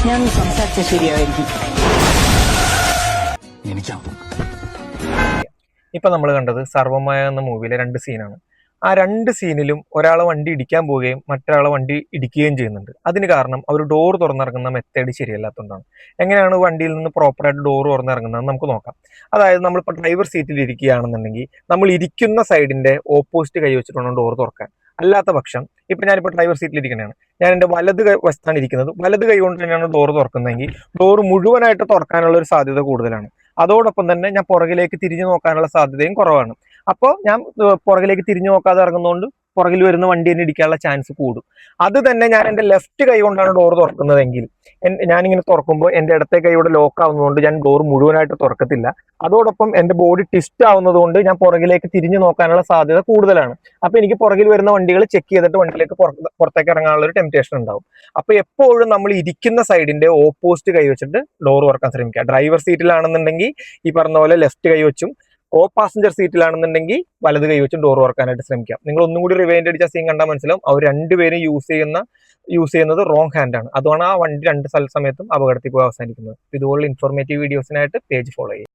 ഞാൻ സംസാരിച്ച ശരിയായിരിക്കും. ഇപ്പൊ നമ്മൾ കണ്ടത് സർവമായ എന്ന മൂവിയിലെ 2 സീനാണ്. ആ 2 സീനിലും ഒരാളെ വണ്ടി ഇടിക്കാൻ പോവുകയും മറ്റൊരാളെ വണ്ടി ഇടിക്കുകയും ചെയ്യുന്നുണ്ട്. അതിന് കാരണം അവർ ഡോർ തുറന്നിറങ്ങുന്ന മെത്തേഡ് ശരിയല്ലാത്തതുകൊണ്ടാണ്. എങ്ങനെയാണ് വണ്ടിയിൽ നിന്ന് പ്രോപ്പറായിട്ട് ഡോർ തുറന്നിറങ്ങുന്നത് നമുക്ക് നോക്കാം. അതായത് നമ്മളിപ്പോൾ ഡ്രൈവർ സീറ്റിൽ ഇരിക്കുകയാണെന്നുണ്ടെങ്കിൽ നമ്മൾ ഇരിക്കുന്ന സൈഡിന്റെ ഓപ്പോസിറ്റ് കൈ വെച്ചിട്ട് വേണം ഡോർ തുറക്കാൻ. അല്ലാത്ത പക്ഷം ഇപ്പൊ ഞാനിപ്പോൾ ഡ്രൈവർ സീറ്റിൽ ഇരിക്കുന്നതാണ്, ഞാൻ എൻ്റെ വലത് വശത്താണ് ഇരിക്കുന്നത്, വലത് കൈ കൊണ്ട് തന്നെയാണ് ഡോർ തുറക്കുന്നതെങ്കിൽ ഡോർ മുഴുവനായിട്ട് തുറക്കാനുള്ള ഒരു സാധ്യത കൂടുതലാണ്. അതോടൊപ്പം തന്നെ ഞാൻ പുറകിലേക്ക് തിരിഞ്ഞു നോക്കാനുള്ള സാധ്യതയും കുറവാണ്. അപ്പോൾ ഞാൻ പുറകിലേക്ക് തിരിഞ്ഞു നോക്കാതെ ഇറങ്ങുന്നതുകൊണ്ട് പുറകിൽ വരുന്ന വണ്ടി തന്നെ ഇടിക്കാനുള്ള ചാൻസ് കൂടും. അത് തന്നെ ഞാൻ എൻ്റെ ലെഫ്റ്റ് കൈ കൊണ്ടാണ് ഡോർ തുറക്കുന്നതെങ്കിൽ ഞാനിങ്ങനെ തുറക്കുമ്പോൾ എൻ്റെ ഇടത്തെ കൈയുടെ ലോക്ക് ആവുന്നതുകൊണ്ട് ഞാൻ ഡോർ മുഴുവനായിട്ട് തുറക്കത്തില്ല. അതോടൊപ്പം എൻ്റെ ബോഡി ട്വിസ്റ്റ് ആവുന്നത് കൊണ്ട് ഞാൻ പുറകിലേക്ക് തിരിഞ്ഞു നോക്കാനുള്ള സാധ്യത കൂടുതലാണ്. അപ്പൊ എനിക്ക് പുറകിൽ വരുന്ന വണ്ടികൾ ചെക്ക് ചെയ്തിട്ട് വണ്ടിയിലേക്ക് പുറത്തേക്ക് ഇറങ്ങാനുള്ള ഒരു ടെംപ്റ്റേഷൻ ഉണ്ടാവും. അപ്പൊ എപ്പോഴും നമ്മൾ ഇരിക്കുന്ന സൈഡിന്റെ ഓപ്പോസിറ്റ് കൈ വെച്ചിട്ട് ഡോർ തുറക്കാൻ ശ്രമിക്കുക. ഡ്രൈവർ സീറ്റിലാണെന്നുണ്ടെങ്കിൽ ഈ പറഞ്ഞ പോലെ ലെഫ്റ്റ് കൈ വെച്ചും, കോ പാസഞ്ചർ സീറ്റിലാണെന്നുണ്ടെങ്കിൽ വലത് കൈ വെച്ചും ഡോർ തുറക്കാനായിട്ട് ശ്രമിക്കാം. നിങ്ങൾ ഒന്നും കൂടി റിവൈൻഡ് അടിച്ച സീൻ കണ്ടാൽ മനസ്സിലാവും അവർ രണ്ടുപേരും യൂസ് ചെയ്യുന്നത് റോങ് ഹാൻഡ് ആണ്. അതുകൊണ്ട് ആ വണ്ടി 2 സമയത്തും അപകടത്തിൽ പോയി അവസാനിക്കുന്നത്. ഇതുപോലുള്ള ഇൻഫോർമേറ്റീവ് വീഡിയോസിനായിട്ട് പേജ് ഫോളോ ചെയ്യുക.